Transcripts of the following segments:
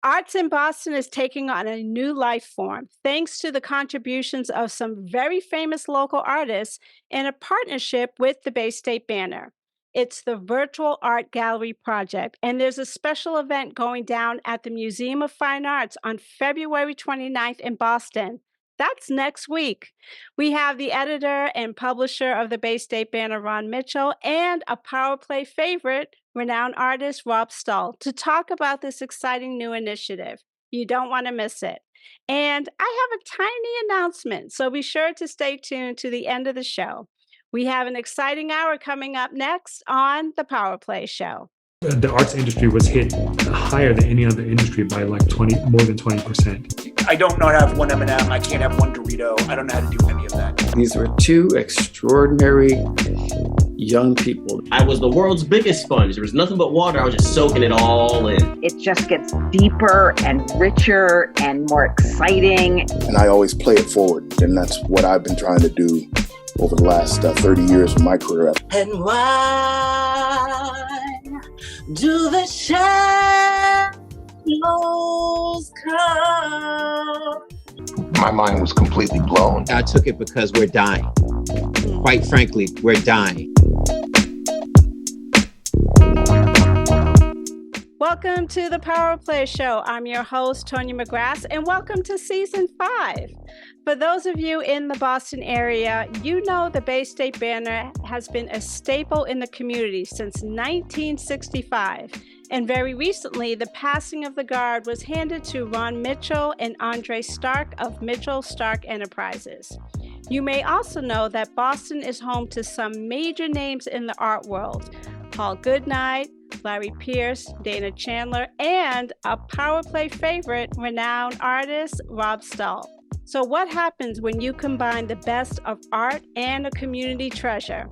Arts in Boston is taking on a new life form thanks to the contributions of some very famous local artists in a partnership with the Bay State Banner. It's the Virtual Art Gallery Project, and there's a special event going down at the Museum of Fine Arts on February 29th in Boston. That's next week. We have the editor and publisher of the Bay State Banner, Ron Mitchell, and a PowerPLAY favorite, renowned artist Rob Stull, to talk about this exciting new initiative. You don't want to miss it. And I have a tiny announcement, so be sure to stay tuned to the end of the show. We have an exciting hour coming up next on the PowerPLAY show. The arts industry was hit higher than any other industry by like more than 20%. I don't know how to have one M&M. I can't have one Dorito. I don't know how to do any of that. These were two extraordinary young people. I was the world's biggest sponge. There was nothing but water. I was just soaking it all in. It just gets deeper and richer and more exciting. And I always play it forward. And that's what I've been trying to do over the last 30 years of my career. And why do the shadows come? My mind was completely blown. I took it because we're dying. Quite frankly, we're dying. Welcome to the PowerPLAY show. I'm your host, Tonya McGrath, and welcome to season 5. For those of you in the Boston area, you know the Bay State Banner has been a staple in the community since 1965. And very recently, the passing of the guard was handed to Ron Mitchell and Andre Stark of Mitchell Stark Enterprises. You may also know that Boston is home to some major names in the art world: Paul Goodnight, Larry Pierce, Dana Chandler, and a PowerPLAY favorite, renowned artist Rob Stull. So what happens when you combine the best of art and a community treasure?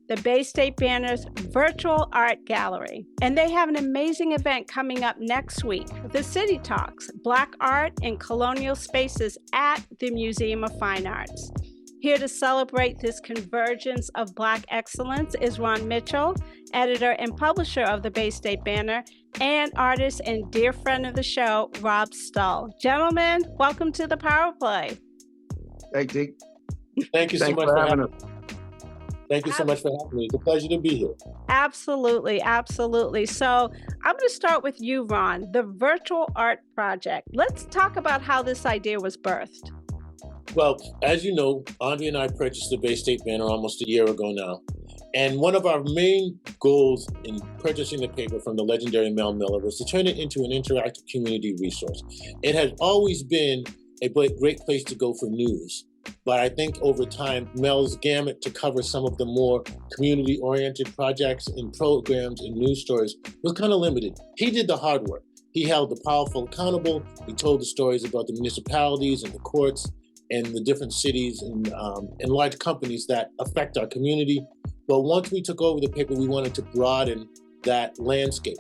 The Bay State Banner's Virtual Art Gallery. And they have an amazing event coming up next week, the City Talks, Black Art in Colonial Spaces at the Museum of Fine Arts. Here to celebrate this convergence of Black excellence is Ron Mitchell, editor and publisher of the Bay State Banner, and artist and dear friend of the show, Rob Stull. Gentlemen, welcome to the PowerPLAY. Hey, Dick. Thank you so much for having us. Thank you so much for having me. It's a pleasure to be here. Absolutely, absolutely. So I'm going to start with you, Ron, the Virtual Art Project. Let's talk about how this idea was birthed. Well, as you know, Andre and I purchased the Bay State Banner almost a year ago now. And one of our main goals in purchasing the paper from the legendary Mel Miller was to turn it into an interactive community resource. It has always been a great place to go for news. But I think over time, Mel's gamut to cover some of the more community-oriented projects and programs and news stories was kind of limited. He did the hard work. He held the powerful accountable. He told the stories about the municipalities and the courts and the different cities and large companies that affect our community. But once we took over the paper, we wanted to broaden that landscape.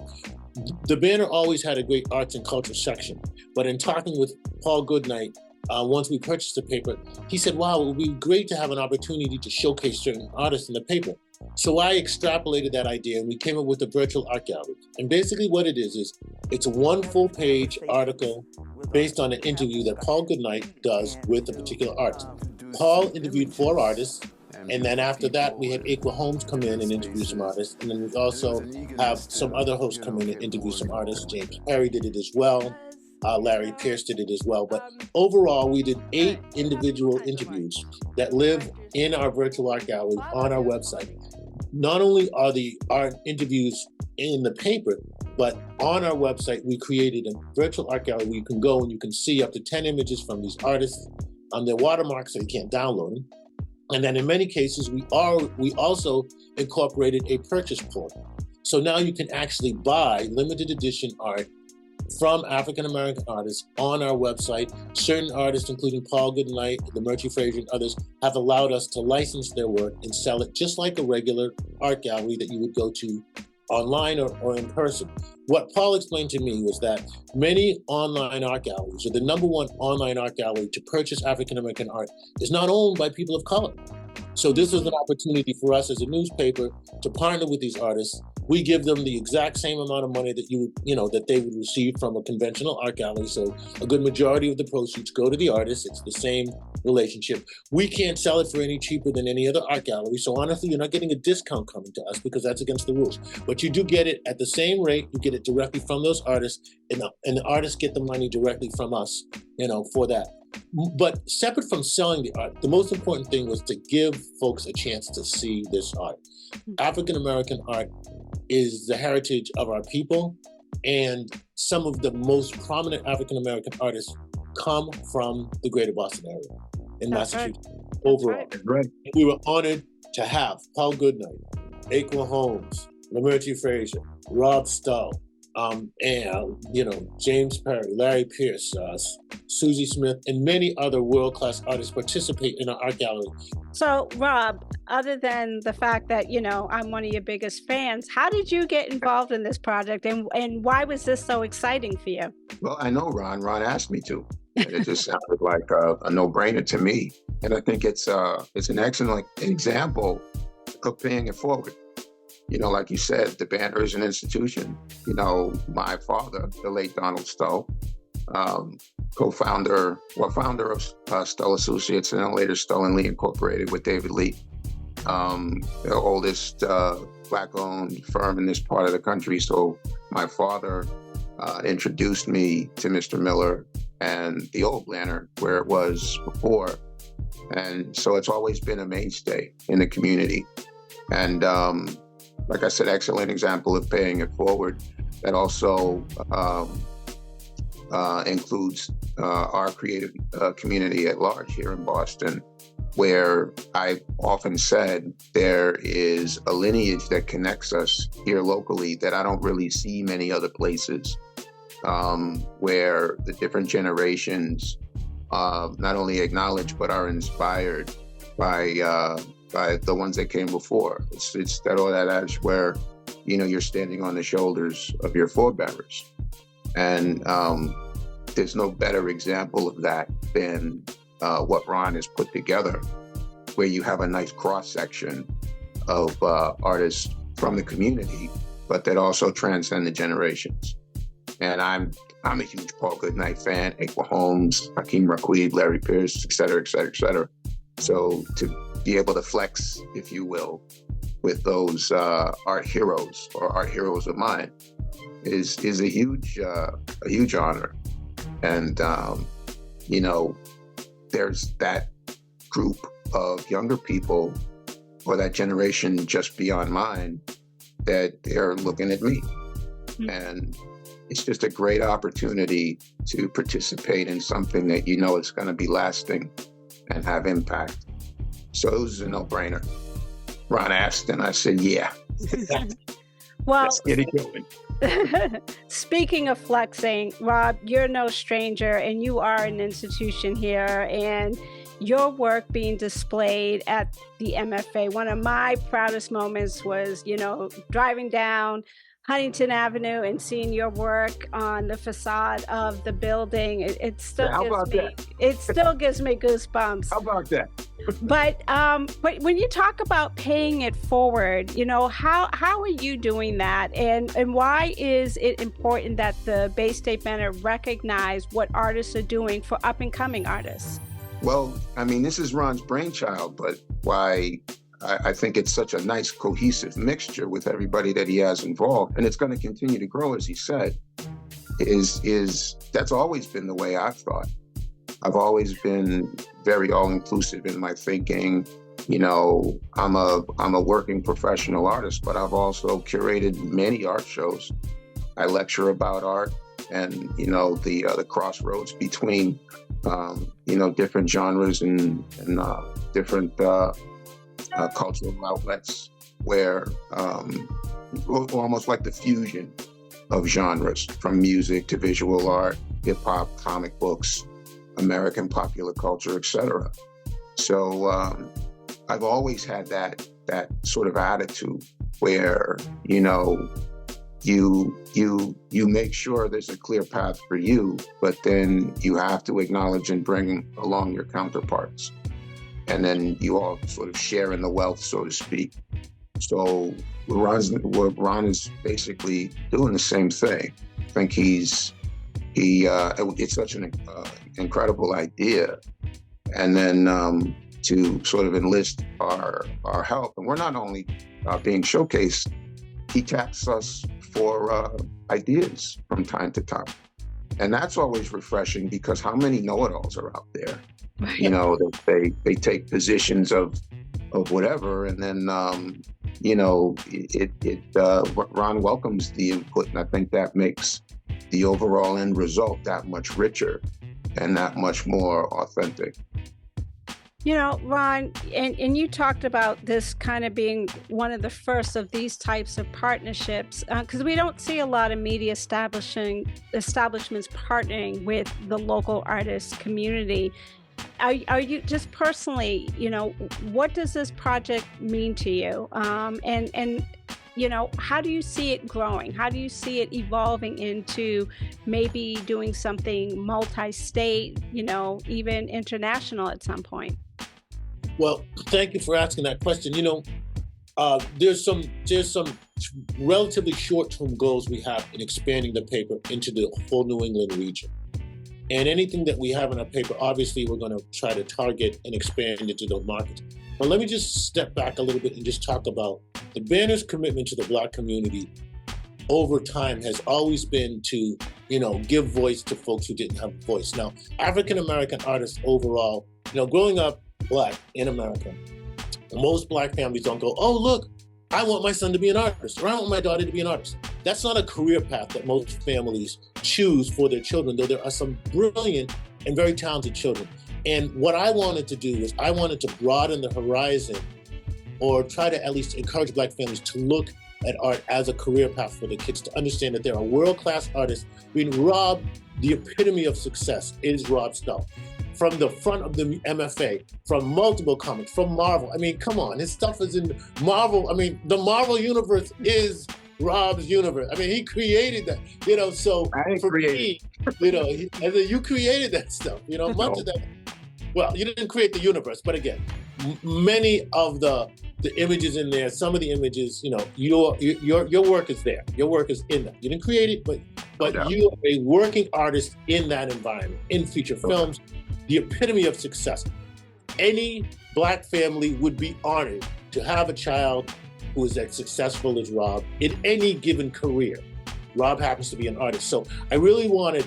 The Banner always had a great arts and culture section, but in talking with Paul Goodnight, once we purchased the paper, he said, wow, it would be great to have an opportunity to showcase certain artists in the paper. So I extrapolated that idea and we came up with the Virtual Art Gallery. And basically what it is it's one full page article based on an interview that Paul Goodnight does with a particular artist. Paul interviewed 4 artists, and then after that we had Aqua Holmes come in and interview some artists, and then we also have some other hosts come in and interview some artists. James Perry did it as well. Larry Pierce did it as well. But overall, we did 8 individual interviews that live in our Virtual Art Gallery on our website. Not only are the art interviews in the paper, but on our website, we created a Virtual Art Gallery where you can go and you can see up to 10 images from these artists on their watermarks so you can't download them. And then in many cases, we also incorporated a purchase portal. So now you can actually buy limited edition art from African-American artists on our website. Certain artists, including Paul Goodnight, the Murchie Fraser, and others, have allowed us to license their work and sell it just like a regular art gallery that you would go to online or in person. What Paul explained to me was that many online art galleries, or the #1 online art gallery to purchase African-American art, is not owned by people of color. So this was an opportunity for us as a newspaper to partner with these artists. We give them the exact same amount of money that that they would receive from a conventional art gallery. So a good majority of the proceeds go to the artist. It's the same relationship. We can't sell it for any cheaper than any other art gallery. So honestly, you're not getting a discount coming to us because that's against the rules. But you do get it at the same rate. You get it directly from those artists, and the artists get the money directly from us, for that. But separate from selling the art, the most important thing was to give folks a chance to see this art. African-American art is the heritage of our people, and some of the most prominent African-American artists come from the greater Boston area in Massachusetts overall. Right. We were honored to have Paul Goodnight, Aqua Holmes, Lamertie Frazier, Rob Stull, James Perry, Larry Pierce, Susie Smith, and many other world-class artists participate in our art gallery. So, Rob, other than the fact that, I'm one of your biggest fans, how did you get involved in this project, and why was this so exciting for you? Well, I know Ron. Ron asked me to, and it just sounded like a no-brainer to me. And I think it's an excellent example of paying it forward. Like you said, the Banner is an institution. My father, the late Donald Stull, founder of Stull Associates and then later Stull & Lee Incorporated with David Lee, the oldest Black-owned firm in this part of the country. So my father introduced me to Mr. Miller and the old Banner where it was before. And so it's always been a mainstay in the community. And like I said, excellent example of paying it forward. That also includes our creative community at large here in Boston, where I've often said there is a lineage that connects us here locally that I don't really see many other places, where the different generations not only acknowledge but are inspired by the ones that came before. It's that all that adage where, you're standing on the shoulders of your forebearers. And there's no better example of that than what Ron has put together, where you have a nice cross-section of artists from the community, but that also transcend the generations. And I'm a huge Paul Goodnight fan, Aqua Holmes, Hakeem Raquid, Larry Pierce, et cetera, et cetera, et cetera. So to be able to flex, if you will, with those art heroes or art heroes of mine is a huge honor. And there's that group of younger people or that generation just beyond mine that they're looking at me. Mm-hmm. And it's just a great opportunity to participate in something that is going to be lasting and have impact. So it was a no-brainer. Ron asked, and I said, yeah. Well, let's get it going. Speaking of flexing, Rob, you're no stranger, and you are an institution here, and your work being displayed at the MFA. One of my proudest moments was, driving down Huntington Avenue and seeing your work on the facade of the building. It still gives me goosebumps. How about that? But when you talk about paying it forward, how are you doing that, and why is it important that the Bay State Banner recognize what artists are doing for up and coming artists? Well, this is Ron's brainchild, but why I think it's such a nice cohesive mixture with everybody that he has involved, and it's going to continue to grow, as he said, is that's always been the way I've thought. I've always been very all-inclusive in my thinking. I'm a working professional artist, but I've also curated many art shows. I lecture about art and, the crossroads between, different genres and different cultural outlets where almost like the fusion of genres, from music to visual art, hip-hop, comic books, American popular culture, etc. So I've always had that sort of attitude where you make sure there's a clear path for you, but then you have to acknowledge and bring along your counterparts. and then you all sort of share in the wealth, so to speak. So Ron is basically doing the same thing. I think it's such an incredible idea, and then to sort of enlist our help. And we're not only being showcased, he taps us for ideas from time to time. And that's always refreshing, because how many know-it-alls are out there? Right. You know, that they take positions of whatever, and then Ron welcomes the input, and I think that makes the overall end result that much richer and that much more authentic. You know, Ron, and you talked about this kind of being one of the first of these types of partnerships, because we don't see a lot of media establishments partnering with the local artist community. Are you just personally, what does this project mean to you? And how do you see it growing? How do you see it evolving into maybe doing something multi-state, even international at some point? Well, thank you for asking that question. There's some relatively short-term goals we have in expanding the paper into the whole New England region. And anything that we have in our paper, obviously, we're going to try to target and expand into those markets. But let me just step back a little bit and just talk about the Banner's commitment to the Black community over time has always been to, give voice to folks who didn't have a voice. Now, African-American artists overall, growing up Black in America, most Black families don't go, oh, look, I want my son to be an artist, or I want my daughter to be an artist. That's not a career path that most families choose for their children, though there are some brilliant and very talented children. And what I wanted to do was I wanted to broaden the horizon, or try to at least encourage Black families to look at art as a career path for their kids, to understand that there are world-class artists. Rob, the epitome of success is Rob Stull. From the front of the MFA, from multiple comics, from Marvel. I mean, come on, his stuff is in Marvel. I mean, the Marvel universe is Rob's universe. I mean, he created that, so for me, you created that stuff, much of that. Well, you didn't create the universe, but again, many of the images in there, some of the images, your work is there. Your work is in that. You didn't create it, but you are a working artist in that environment, in feature films, the epitome of success. Any Black family would be honored to have a child who is as successful as Rob in any given career. Rob happens to be an artist. So I really wanted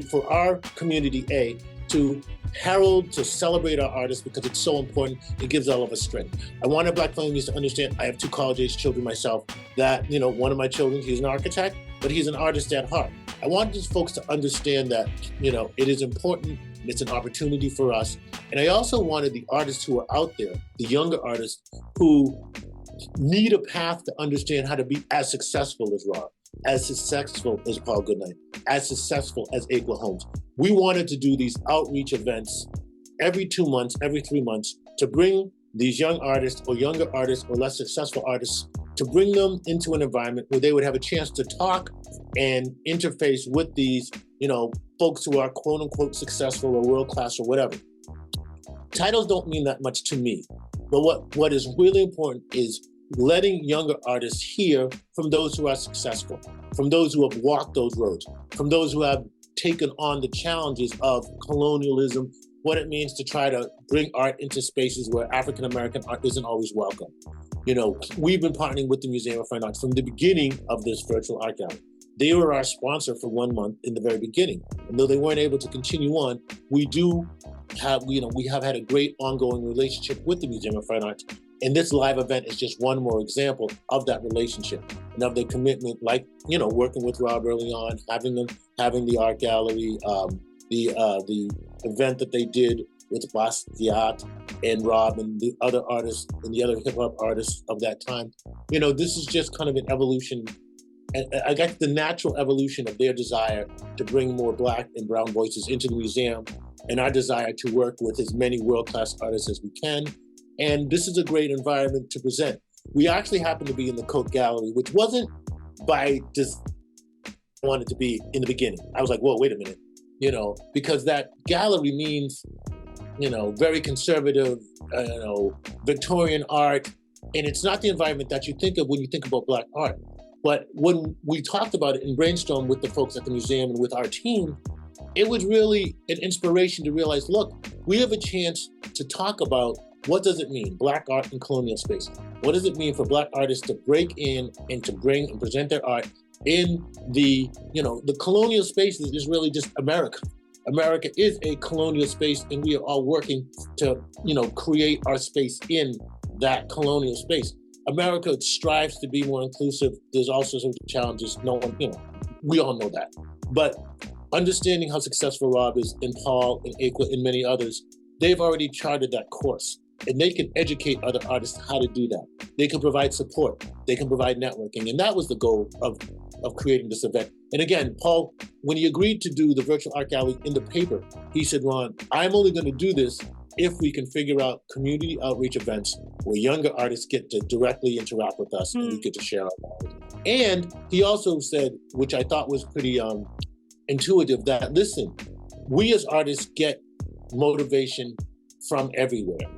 for our community, to herald, to celebrate our artists, because it's so important. It gives all of us strength. I wanted Black families to understand, I have 2 college-age children myself, that, one of my children, he's an architect, but he's an artist at heart. I wanted these folks to understand that, it is important, and it's an opportunity for us. And I also wanted the artists who are out there, the younger artists who need a path to understand how to be as successful as Rob, as successful as Paul Goodnight, as successful as Aquila Holmes. We wanted to do these outreach events every 2 months, every 3 months, to bring these young artists or younger artists or less successful artists, to bring them into an environment where they would have a chance to talk and interface with these, folks who are quote unquote successful or world-class or whatever. Titles don't mean that much to me, but what is really important is letting younger artists hear from those who are successful, from those who have walked those roads, from those who have taken on the challenges of colonialism, what it means to try to bring art into spaces where African-American art isn't always welcome. We've been partnering with the Museum of Fine Arts from the beginning of this virtual art gallery. They were our sponsor for 1 month in the very beginning. And though they weren't able to continue on, we have had a great ongoing relationship with the Museum of Fine Arts. And this live event is just one more example of that relationship and of their commitment, like, working with Rob early on, having the art gallery, the event that they did with Basquiat and Rob and the other artists and the other hip hop artists of that time. This is just kind of an evolution. And I got the natural evolution of their desire to bring more Black and brown voices into the museum, and our desire to work with as many world-class artists as we can. And this is a great environment to present. We actually happen to be in the Coke Gallery, which wasn't by just wanted to be in the beginning. I was like, whoa, wait a minute, because that gallery means very conservative, Victorian art. And it's not the environment that you think of when you think about Black art. But when we talked about it and brainstormed with the folks at the museum and with our team, it was really an inspiration to realize, look, we have a chance to talk about what does it mean, Black art in colonial space? What does it mean for Black artists to break in and to bring and present their art in the colonial spaces is really just America. America is a colonial space, and we are all working to, create our space in that colonial space. America strives to be more inclusive. There's also some challenges. We all know that. But understanding how successful Rob is, and Paul and Aqua and many others, they've already charted that course. And they can educate other artists how to do that. They can provide support. They can provide networking. And that was the goal of creating this event. And again, Paul, when he agreed to do the virtual art gallery in the paper, he said, Ron, I'm only going to do this if we can figure out community outreach events where younger artists get to directly interact with us and we get to share our knowledge. And he also said, which I thought was pretty intuitive, that listen, we as artists get motivation from everywhere.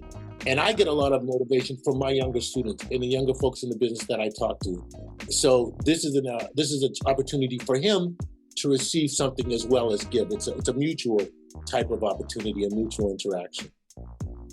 And I get a lot of motivation from my younger students and the younger folks in the business that I talk to. So this is an opportunity for him to receive something as well as give. It's a mutual type of opportunity, a mutual interaction.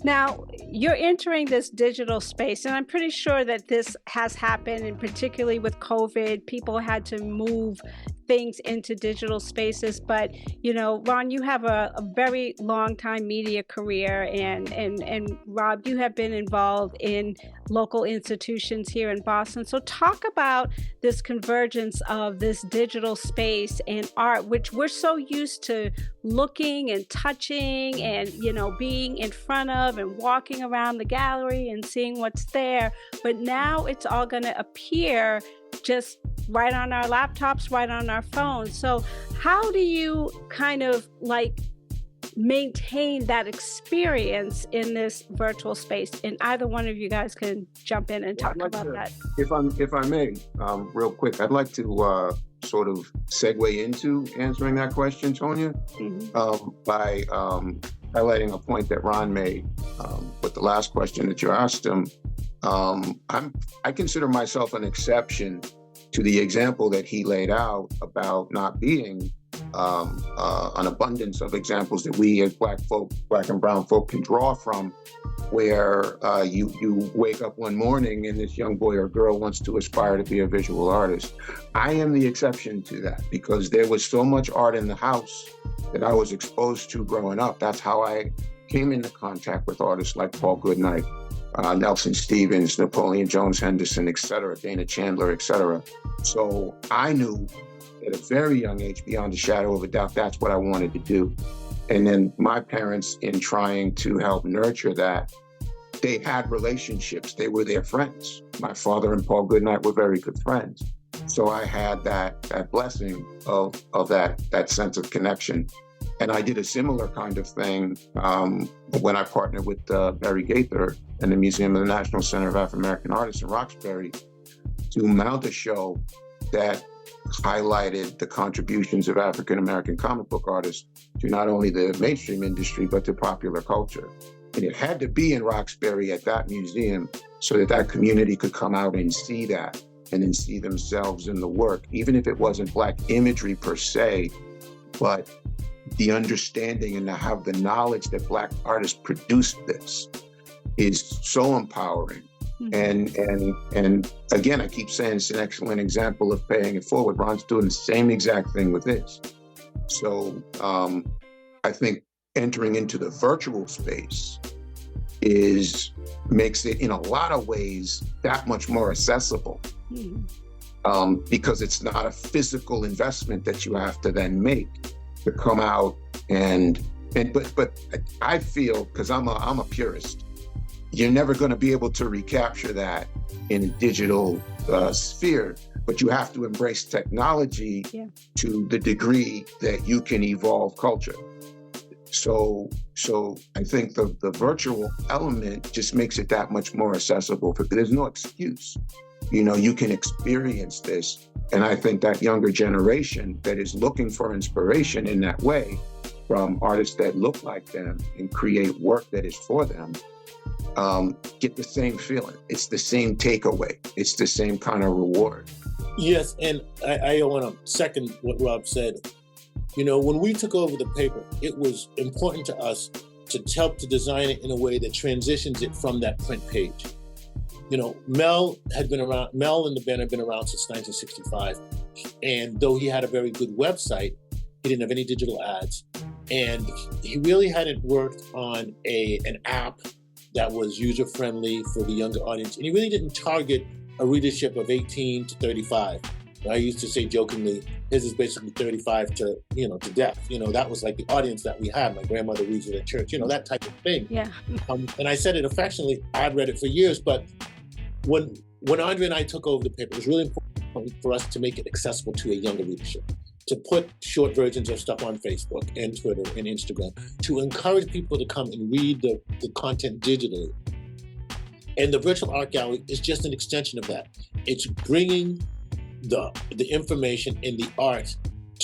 Now, you're entering this digital space, and I'm pretty sure that this has happened, and particularly with COVID, people had to move things into digital spaces. But, Ron, you have a very long time media career, and Rob, you have been involved in local institutions here in Boston. So talk about this convergence of this digital space and art, which we're so used to looking and touching and, being in front of and walking around the gallery and seeing what's there. But now it's all going to appear just right on our laptops, right on our phones. So how do you kind of maintain that experience in this virtual space? And either one of you guys can jump in and talk about that. If I may, real quick, I'd like to sort of segue into answering that question, Tonya, by highlighting a point that Ron made with the last question that you asked him. I consider myself an exception to the example that he laid out about not being an abundance of examples that we as Black and brown folk can draw from, where you wake up one morning and this young boy or girl wants to aspire to be a visual artist. I am the exception to that because there was so much art in the house that I was exposed to growing up. That's how I came into contact with artists like Paul Goodnight, Nelson Stevens, Napoleon Jones Henderson, et cetera, Dana Chandler, et cetera. So I knew at a very young age, beyond a shadow of a doubt, that's what I wanted to do. And then my parents, in trying to help nurture that, they had relationships. They were their friends. My father and Paul Goodnight were very good friends. So I had that blessing of that sense of connection. And I did a similar kind of thing when I partnered with Barry Gaither and the Museum of the National Center of African American Artists in Roxbury to mount a show that highlighted the contributions of African American comic book artists to not only the mainstream industry, but to popular culture. And it had to be in Roxbury at that museum so that community could come out and see that and then see themselves in the work, even if it wasn't Black imagery per se, but the understanding and to have the knowledge that Black artists produced this is so empowering. And again, I keep saying it's an excellent example of paying it forward. Ron's doing the same exact thing with this. So I think entering into the virtual space makes it in a lot of ways that much more accessible because it's not a physical investment that you have to then make to come out but I feel, because I'm a purist, you're never going to be able to recapture that in a digital sphere, but you have to embrace technology to the degree that you can evolve culture. So I think the virtual element just makes it that much more accessible because there's no excuse. You can experience this. And I think that younger generation that is looking for inspiration in that way from artists that look like them and create work that is for them, get the same feeling. It's the same takeaway. It's the same kind of reward. Yes, and I want to second what Rob said. You know, when we took over the paper, it was important to us to help to design it in a way that transitions it from that print page. You know, Mel and the band had been around since 1965. And though he had a very good website, he didn't have any digital ads. And he really hadn't worked on an app that was user-friendly for the younger audience. And he really didn't target a readership of 18 to 35. I used to say jokingly, his is basically 35 to death. You know, that was like the audience that we had. My grandmother reads it at church, you know, that type of thing. Yeah. And I said it affectionately. I'd read it for years, but when Andre and I took over the paper, it was really important for us to make it accessible to a younger readership, to put short versions of stuff on Facebook and Twitter and Instagram, to encourage people to come and read the content digitally. And the virtual art gallery is just an extension of that. It's bringing the information and the art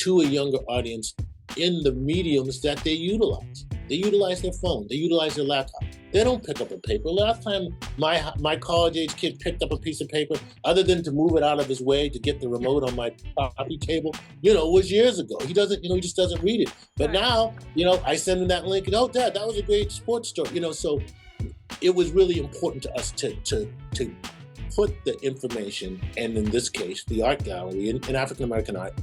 to a younger audience in the mediums that they utilize. They utilize their phone, they utilize their laptop. They don't pick up a paper. Last time my college-age kid picked up a piece of paper, other than to move it out of his way to get the remote on my coffee table, was years ago. He doesn't, he just doesn't read it. But now, I send him that link and, oh, Dad, that was a great sports story. So it was really important to us to put the information, and in this case, the art gallery in African-American art,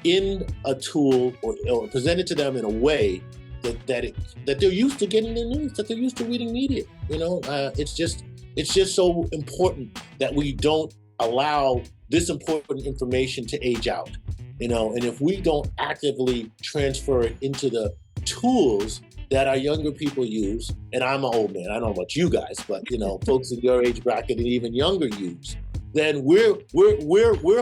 in a tool or present it to them in a way that they're used to getting their news, that they're used to reading media. It's just so important that we don't allow this important information to age out. And if we don't actively transfer it into the tools that our younger people use, and I'm an old man, I don't know about you guys, but folks in your age bracket and even younger use, then we're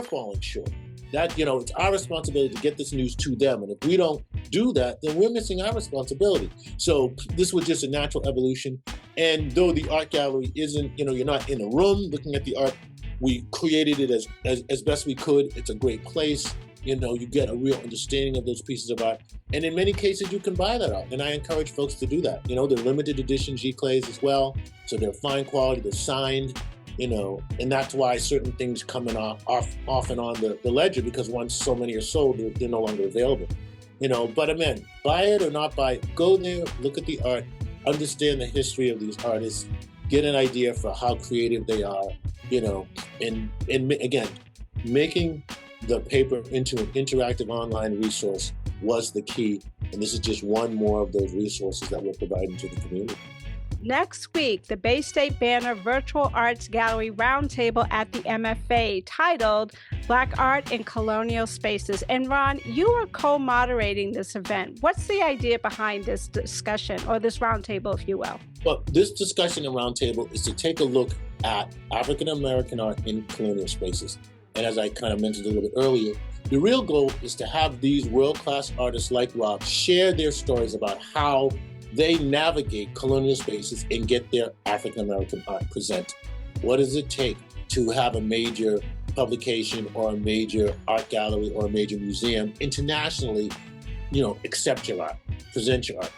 falling short. That it's our responsibility to get this news to them, and if we don't do that, then we're missing our responsibility. So this was just a natural evolution. And though the art gallery isn't, you're not in a room looking at the art, we created it as best we could. It's a great place. You get a real understanding of those pieces of art. And in many cases, you can buy that art. And I encourage folks to do that. They're limited edition Giclées as well. So they're fine quality, they're signed, and that's why certain things coming off and on the ledger, because once so many are sold, they're no longer available. But again, buy it or not buy it, go there, look at the art, understand the history of these artists, get an idea for how creative they are, and again, making the paper into an interactive online resource was the key. And this is just one more of those resources that we're providing to the community. Next week, the Bay State Banner Virtual Arts Gallery Roundtable at the MFA, titled Black Art in Colonial Spaces. And Ron, you are co-moderating this event. What's the idea behind this discussion, or this roundtable, if you will? Well, this discussion and roundtable is to take a look at African American art in colonial spaces. And as I kind of mentioned a little bit earlier, the real goal is to have these world-class artists like Rob share their stories about how they navigate colonial spaces and get their African-American art presented. What does it take to have a major publication or a major art gallery or a major museum internationally, accept your art, present your art?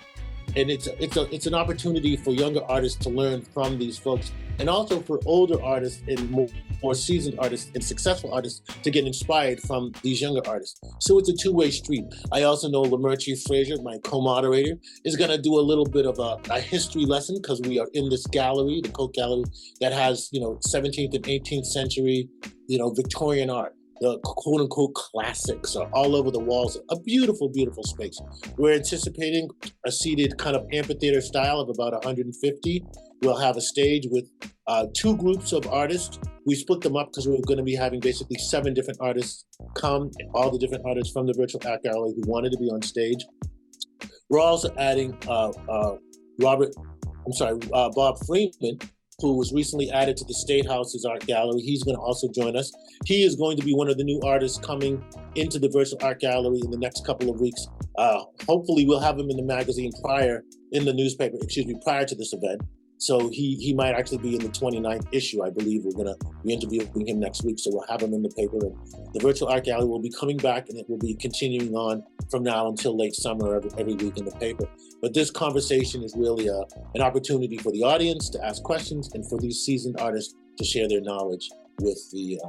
And it's an opportunity for younger artists to learn from these folks, and also for older artists and more seasoned artists and successful artists to get inspired from these younger artists. So it's a two-way street. I also know Lamerchi Frazier, my co-moderator, is going to do a little bit of a history lesson, because we are in this gallery, the Coke Gallery, that has 17th and 18th century Victorian art. The quote-unquote classics are all over the walls. A beautiful, beautiful space. We're anticipating a seated kind of amphitheater style of about 150. We'll have a stage with two groups of artists. We split them up because we're going to be having basically 7 different artists come, all the different artists from the Virtual Art Gallery who wanted to be on stage. We're also adding Bob Freeman, who was recently added to the State House's art gallery. He's going to also join us. He is going to be one of the new artists coming into the Virtual Art Gallery in the next couple of weeks. Hopefully we'll have him in the magazine prior to this event. So he might actually be in the 29th issue. I believe we're going to be interviewing him next week. So we'll have him in the paper. And the Virtual Art Gallery will be coming back, and it will be continuing on from now until late summer every week in the paper. But this conversation is really an opportunity for the audience to ask questions and for these seasoned artists to share their knowledge with the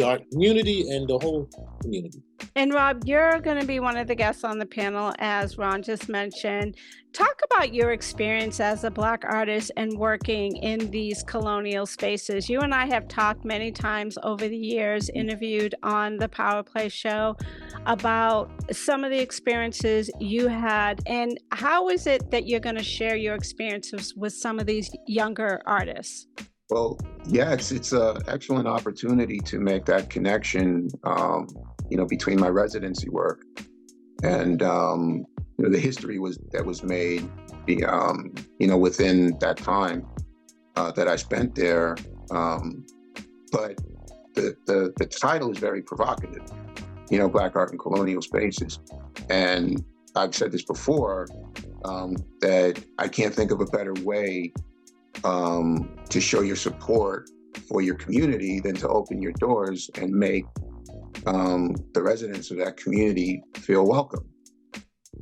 art community and the whole community. And Rob, you're going to be one of the guests on the panel, as Ron just mentioned. Talk about your experience as a Black artist and working in these colonial spaces. You and I have talked many times over the years, interviewed on the PowerPLAY show, about some of the experiences you had, and how is it that you're going to share your experiences with some of these younger artists? Well, yeah, it's an excellent opportunity to make that connection, between my residency work and, the history that was made, within that time that I spent there. But the title is very provocative, Black Art in Colonial Spaces. And I've said this before, that I can't think of a better way to show your support for your community than to open your doors and make the residents of that community feel welcome.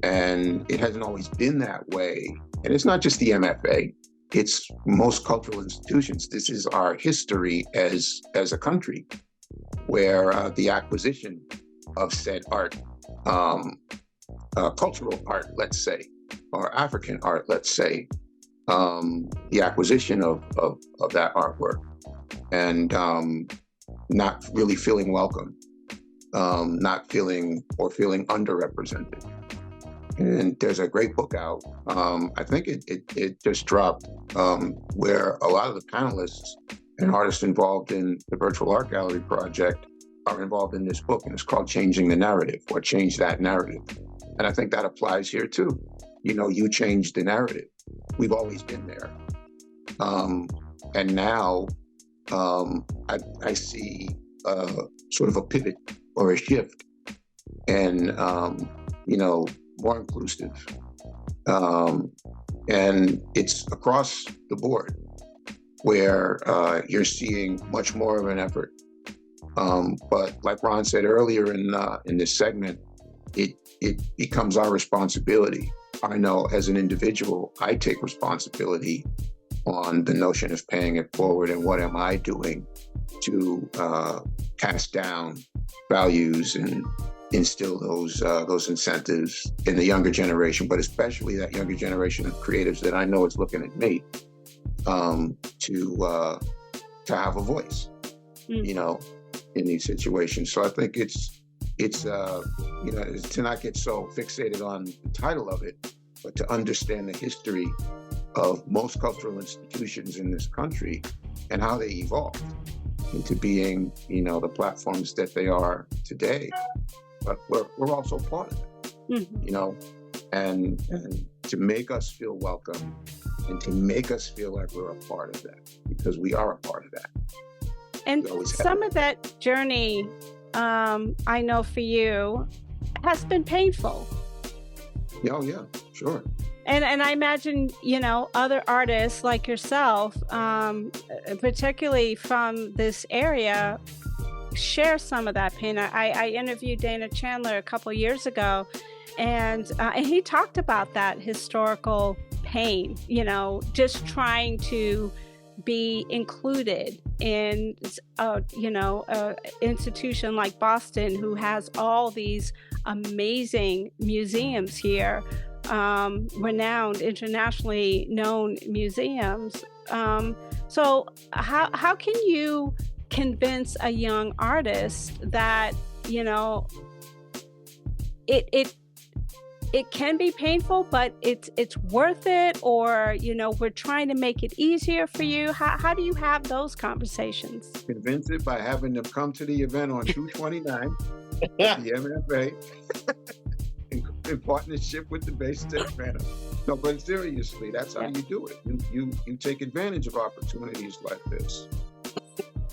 And it hasn't always been that way. And it's not just the MFA, it's most cultural institutions. This is our history as a country, where the acquisition of said art, cultural art, let's say, or African art, let's say, the acquisition of that artwork, and not really feeling welcome, not feeling underrepresented. And there's a great book out. I think it just dropped, where a lot of the panelists and artists involved in the Virtual Art Gallery project are involved in this book, and it's called Changing the Narrative, or Change That Narrative. And I think that applies here too. You change the narrative. We've always been there. And now I see sort of a pivot or a shift, and, more inclusive. And it's across the board, where you're seeing much more of an effort. But like Ron said earlier in this segment, it becomes our responsibility. I know as an individual, I take responsibility on the notion of paying it forward, and what am I doing to pass down values and instill those incentives in the younger generation, but especially that younger generation of creatives that I know is looking at me, to have a voice, in these situations. So I think it's to not get so fixated on the title of it, but to understand the history of most cultural institutions in this country and how they evolved into being, the platforms that they are today. But we're also part of it, and to make us feel welcome and to make us feel like we're a part of that, because we are a part of that. And some of that journey, I know for you, has been painful. Oh, yeah, sure. And I imagine, other artists like yourself, particularly from this area, share some of that pain. I interviewed Dana Chandler a couple years ago, and he talked about that historical pain, just trying to be included in a institution like Boston, who has all these amazing museums here, renowned, internationally known museums. So how can you convince a young artist that it can be painful, but it's worth it, or we're trying to make it easier for you? How do you have those conversations? Convince it by having them come to the event on 2/29 at the MFA in partnership with the Bay State Banner. No, but seriously, that's how you do it. You take advantage of opportunities like this,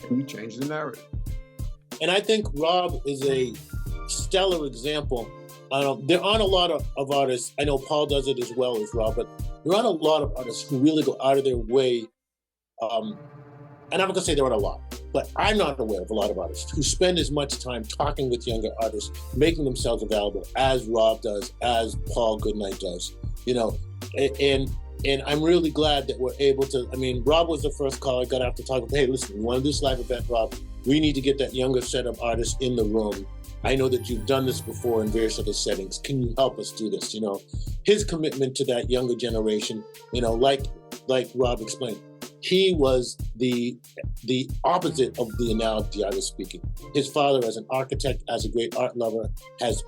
and you change the narrative. And I think Rob is a stellar example there aren't a lot of artists. I know Paul does it as well as Rob, but there aren't a lot of artists who really go out of their way. And I'm not gonna say there aren't a lot, but I'm not aware of a lot of artists who spend as much time talking with younger artists, making themselves available as Rob does, as Paul Goodnight does, and I'm really glad that we're able to. I mean, Rob was the first call I got after talking. Hey, listen, we want to do this live event, Rob. We need to get that younger set of artists in the room. I know that you've done this before in various other settings. Can you help us do this? His commitment to that younger generation, like Rob explained, he was the opposite of the analogy I was speaking. His father, as an architect, as a great art lover, has,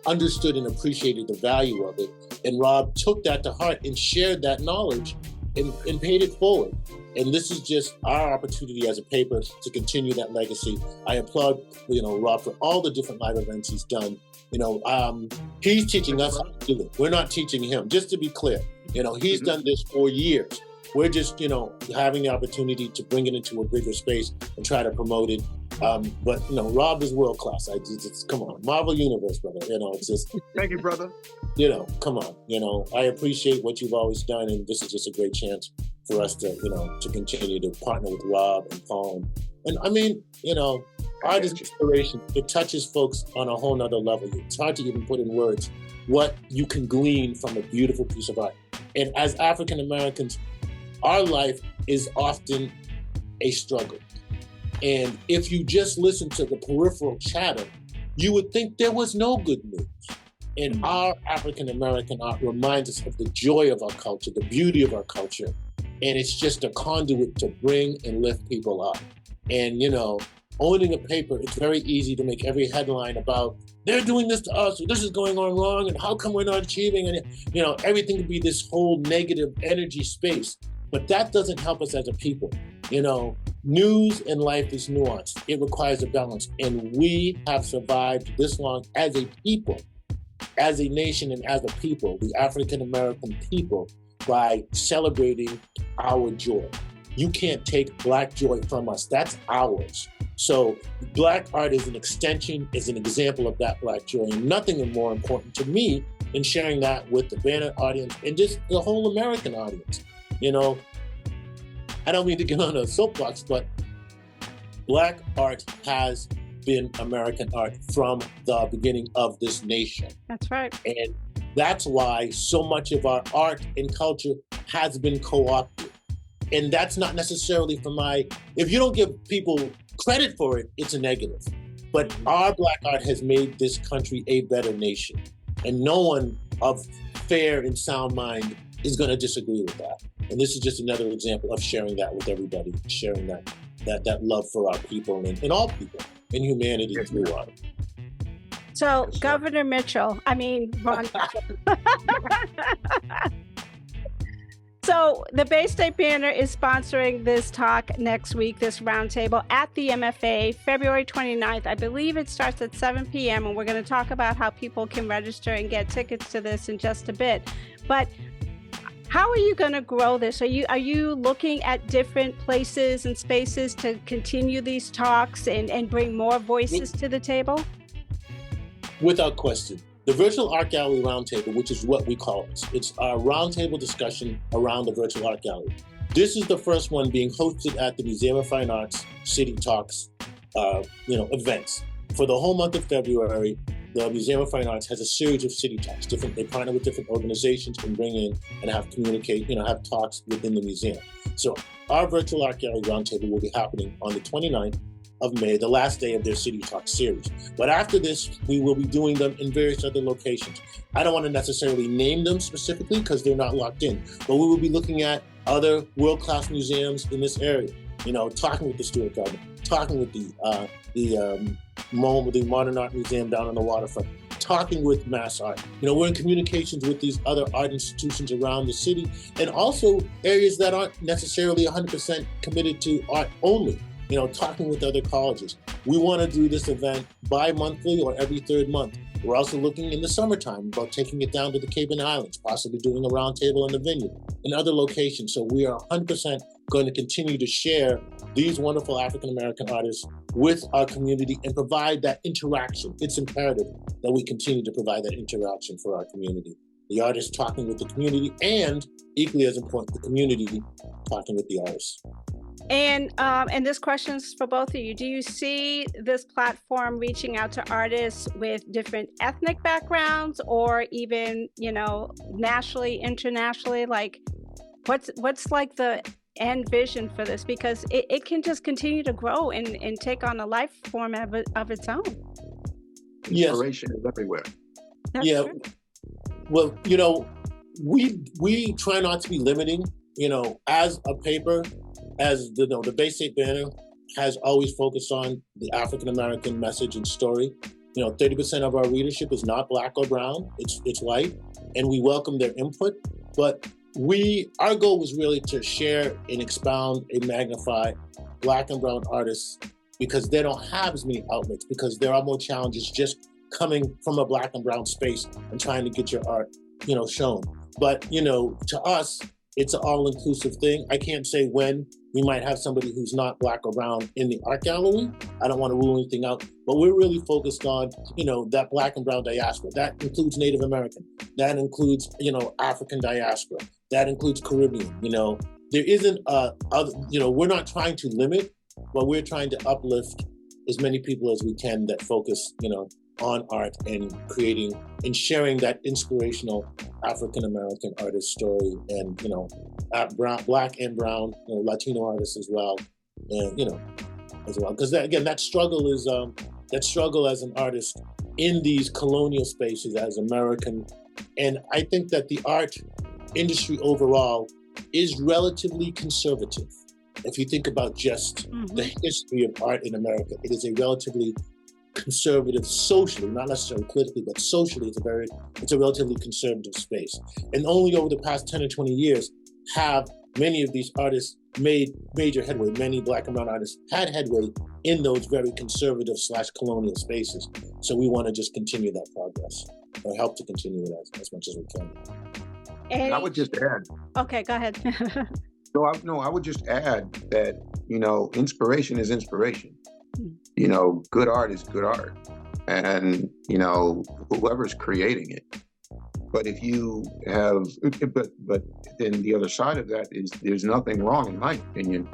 understood and appreciated the value of it. And Rob took that to heart and shared that knowledge and paid it forward. And this is just our opportunity as a paper to continue that legacy. I applaud, Rob for all the different live events he's done. He's teaching us how to do it. We're not teaching him, just to be clear. He's done this for years. We're just, having the opportunity to bring it into a bigger space and try to promote it. But Rob is world class. Come on, Marvel Universe, brother. It's just. Thank you, brother. Come on. I appreciate what you've always done, and this is just a great chance for us to, to continue to partner with Rob and Paul. And I mean, art is inspiration. It touches folks on a whole nother level. It's hard to even put in words what you can glean from a beautiful piece of art. And as African Americans, our life is often a struggle. And if you just listen to the peripheral chatter, you would think there was no good news. And our African American art reminds us of the joy of our culture, the beauty of our culture. And it's just a conduit to bring and lift people up. And, owning a paper, it's very easy to make every headline about they're doing this to us, or this is going on wrong, and how come we're not achieving? And, everything could be this whole negative energy space. But that doesn't help us as a people. News and life is nuanced. It requires a balance. And we have survived this long as a people, as a nation and as a people, the African American people, by celebrating our joy. You can't take Black joy from us. That's ours. So Black art is an extension, is an example of that Black joy. And nothing is more important to me than sharing that with the Banner audience and just the whole American audience. I don't mean to get on a soapbox, but Black art has been American art from the beginning of this nation. That's right. And that's why so much of our art and culture has been co-opted. And that's not necessarily if you don't give people credit for it, it's a negative. But our Black art has made this country a better nation. And no one of fair and sound mind is going to disagree with that. And this is just another example of sharing that with everybody, sharing that love for our people and all people and humanity through art. So, Governor Mitchell, Ron. So the Bay State Banner is sponsoring this talk next week, this roundtable at the MFA, February 29th. I believe it starts at 7 p.m. and we're going to talk about how people can register and get tickets to this in just a bit. But how are you going to grow this? Are you looking at different places and spaces to continue these talks and bring more voices to the table? Without question. The Virtual Art Gallery Roundtable, which is what we call it, it's our roundtable discussion around the Virtual Art Gallery. This is the first one being hosted at the Museum of Fine Arts City Talks, events. For the whole month of February, the Museum of Fine Arts has a series of city talks. They partner with different organizations and bring in and have talks within the museum. So our Virtual Art Gallery Roundtable will be happening on the 29th of May, the last day of their City Talk series. But after this, we will be doing them in various other locations. I don't want to necessarily name them specifically because they're not locked in, but we will be looking at other world-class museums in this area, talking with the Stewart Gardner, talking with the Modern Art Museum down on the waterfront, talking with Mass Art. We're in communications with these other art institutions around the city and also areas that aren't necessarily 100% committed to art only. Talking with other colleges. We want to do this event bi-monthly or every third month. We're also looking in the summertime about taking it down to the Cayman Islands, possibly doing a roundtable in the Vineyard and other locations. So we are 100% going to continue to share these wonderful African-American artists with our community and provide that interaction. It's imperative that we continue to provide that interaction for our community. The artist talking with the community, and equally as important, the community talking with the artists. And this question is for both of you. Do you see this platform reaching out to artists with different ethnic backgrounds, or even, nationally, internationally? Like, what's like the end vision for this? Because it can just continue to grow and take on a life form of its own. Inspiration is everywhere. That's true. Well, we try not to be limiting, as a paper, as the Bay State Banner has always focused on the African-American message and story. 30% of our readership is not Black or brown, it's white, and we welcome their input. But our goal was really to share and expound and magnify Black and brown artists, because they don't have as many outlets, because there are more challenges just coming from a Black and brown space and trying to get your art, shown. But, to us, it's an all-inclusive thing. I can't say when we might have somebody who's not Black or brown in the art gallery. I don't want to rule anything out, but we're really focused on, that Black and brown diaspora. That includes Native American. That includes, African diaspora. That includes Caribbean. There isn't we're not trying to limit, but we're trying to uplift as many people as we can that focus, on art and creating and sharing that inspirational African-American artist story, and Black and brown, Latino artists as well, and as well, because that struggle is as an artist in these colonial spaces as American. And I think that the art industry overall is relatively conservative. If you think about just the history of art in America, it is a relatively conservative socially, not necessarily politically, but socially, it's a relatively conservative space. And only over the past 10 or 20 years have many of these artists made major headway. Many Black and brown artists had headway in those very conservative / colonial spaces. So we want to just continue that progress, or help to continue it as much as we can. And I would just add. Okay, go ahead. I would just add that, inspiration is inspiration. Good art is good art, and whoever's creating it. But if you have, but then the other side of that is there's nothing wrong, in my opinion,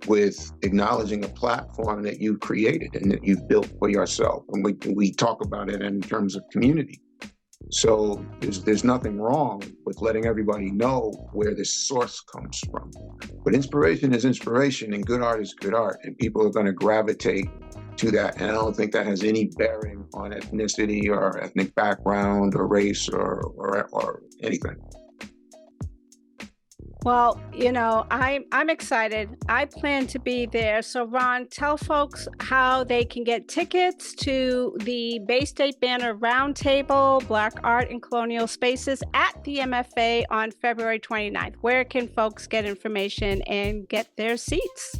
with acknowledging a platform that you've created and that you've built for yourself. And we talk about it in terms of community. So there's nothing wrong with letting everybody know where this source comes from. But inspiration is inspiration, and good art is good art, and people are going to gravitate to that. And I don't think that has any bearing on ethnicity or ethnic background or race or anything. Well, I'm excited. I plan to be there. So Ron, tell folks how they can get tickets to the Bay State Banner Roundtable, Black Art in Colonial Spaces at the MFA on February 29th. Where can folks get information and get their seats?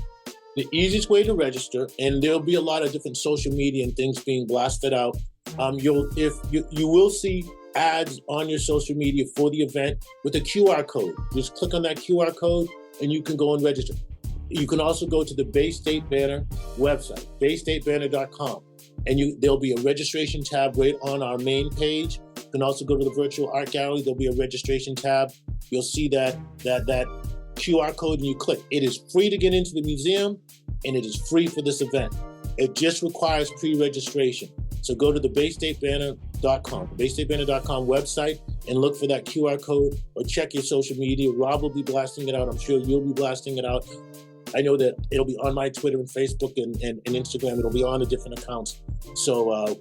The easiest way to register, and there'll be a lot of different social media and things being blasted out. You will see ads on your social media for the event with a QR code. Just click on that QR code and you can go and register. You can also go to the Bay State Banner website, baystatebanner.com, and there'll be a registration tab right on our main page. You can also go to the virtual art gallery. There'll be a registration tab. You'll see that QR code and you click. It is free to get into the museum, and it is free for this event. It just requires pre-registration. So go to the baystatebanner.com, the baystatebanner.com website, and look for that QR code, or check your social media. Rob will be blasting it out. I'm sure you'll be blasting it out. I know that it'll be on my Twitter and Facebook and Instagram. It'll be on the different accounts. So,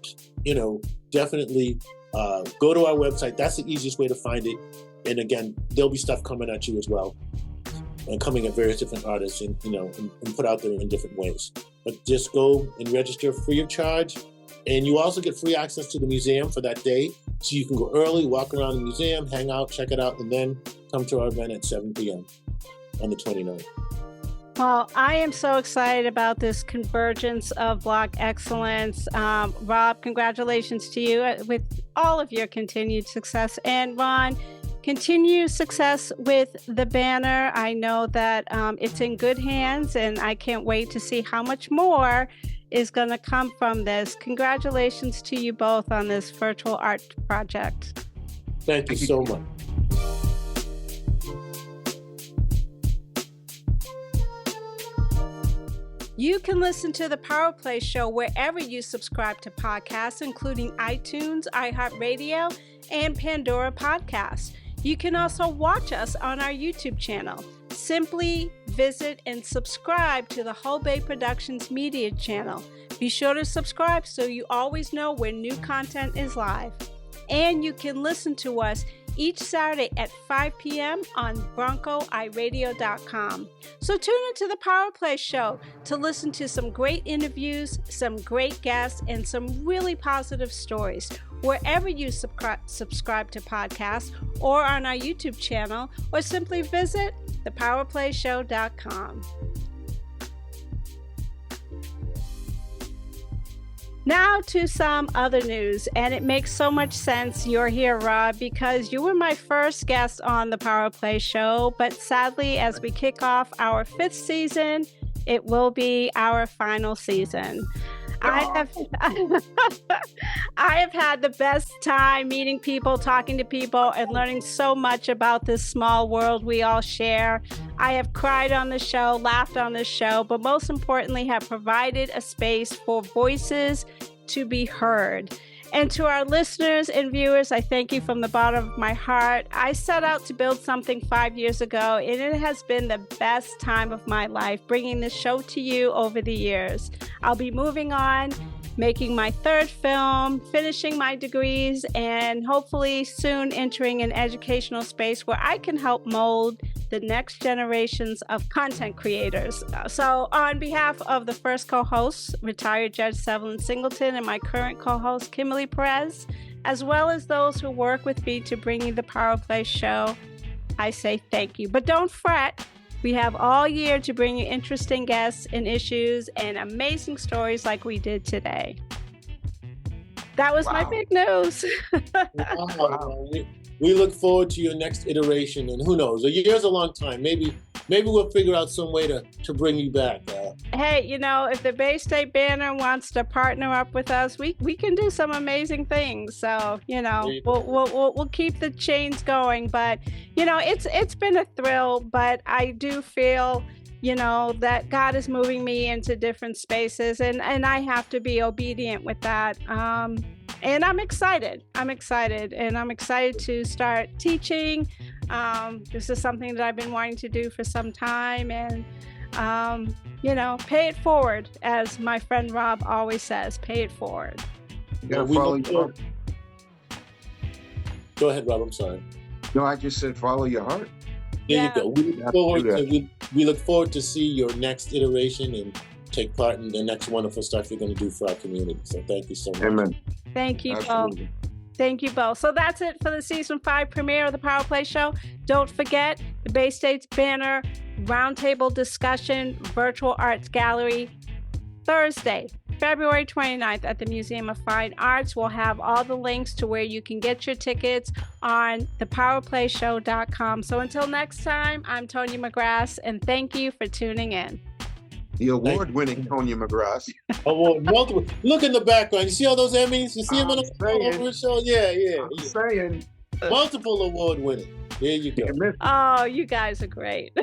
definitely go to our website. That's the easiest way to find it. And again, there'll be stuff coming at you as well, and coming at various different artists and put out there in different ways. But just go and register free of charge. And you also get free access to the museum for that day. So you can go early, walk around the museum, hang out, check it out, and then come to our event at 7 p.m. on the 29th. Well, I am so excited about this convergence of Block excellence. Rob, congratulations to you with all of your continued success. And Ron, continued success with the banner. I know that it's in good hands, and I can't wait to see how much more is going to come from this. Congratulations to you both on this virtual art project. Thank you so much. You can listen to the PowerPLAY show wherever you subscribe to podcasts, including iTunes, iHeartRadio, and Pandora Podcasts. You can also watch us on our YouTube channel. Simply visit and subscribe to the Whole Bay Productions media channel. Be sure to subscribe so you always know when new content is live. And you can listen to us each Saturday at 5 p.m. on BroncoiRadio.com. So tune into the PowerPLAY show to listen to some great interviews, some great guests, and some really positive stories wherever you subscribe to podcasts or on our YouTube channel, or simply visit thepowerplayshow.com. Now to some other news, and it makes so much sense you're here, Rob, because you were my first guest on the PowerPLAY show, but sadly, as we kick off our 5th season, it will be our final season. I have had the best time meeting people, talking to people, and learning so much about this small world we all share. I have cried on the show, laughed on the show, but most importantly, have provided a space for voices to be heard. And to our listeners and viewers, I thank you from the bottom of my heart. I set out to build something 5 years ago, and it has been the best time of my life, bringing this show to you over the years. I'll be moving on, making my 3rd film, finishing my degrees, and hopefully soon entering an educational space where I can help mold the next generations of content creators. So on behalf of the first co-hosts, retired Judge Sevelyn Singleton, and my current co-host, Kimberly Perez, as well as those who work with me to bring you the PowerPLAY show, I say thank you. But don't fret. We have all year to bring you interesting guests and issues and amazing stories like we did today. That was my big news. Wow. We look forward to your next iteration, and who knows, a year's a long time. Maybe we'll figure out some way to bring you back. Hey, you know, if the Bay State Banner wants to partner up with us, we can do some amazing things. So, you know, we'll keep the chains going. But, you know, it's been a thrill, but I do feel, you know, that God is moving me into different spaces, and I have to be obedient with that. And I'm excited, and I'm excited to start teaching. This is something that I've been wanting to do for some time, and, you know, pay it forward, as my friend Rob always says, pay it forward. You follow your heart. Go ahead, Rob, I'm sorry. No, I just said follow your heart. There you go. We look forward to see your next iteration and take part in the next wonderful stuff you're going to do for our community. So thank you so much. Amen. Thank you both. Thank you both. So that's it for the season 5 premiere of the PowerPLAY show. Don't forget the Bay State's Banner Roundtable Discussion Virtual Arts Gallery, Thursday, February 29th at the Museum of Fine Arts. We'll have all the links to where you can get your tickets on thepowerplayshow.com. So until next time, I'm Tonya McGrath, and thank you for tuning in. The award-winning Tonya McGrath. Award multiple. Look in the background. You see all those Emmys? You see them on the show? Yeah. I'm saying. Multiple award winning. There you go. Oh, you guys are great.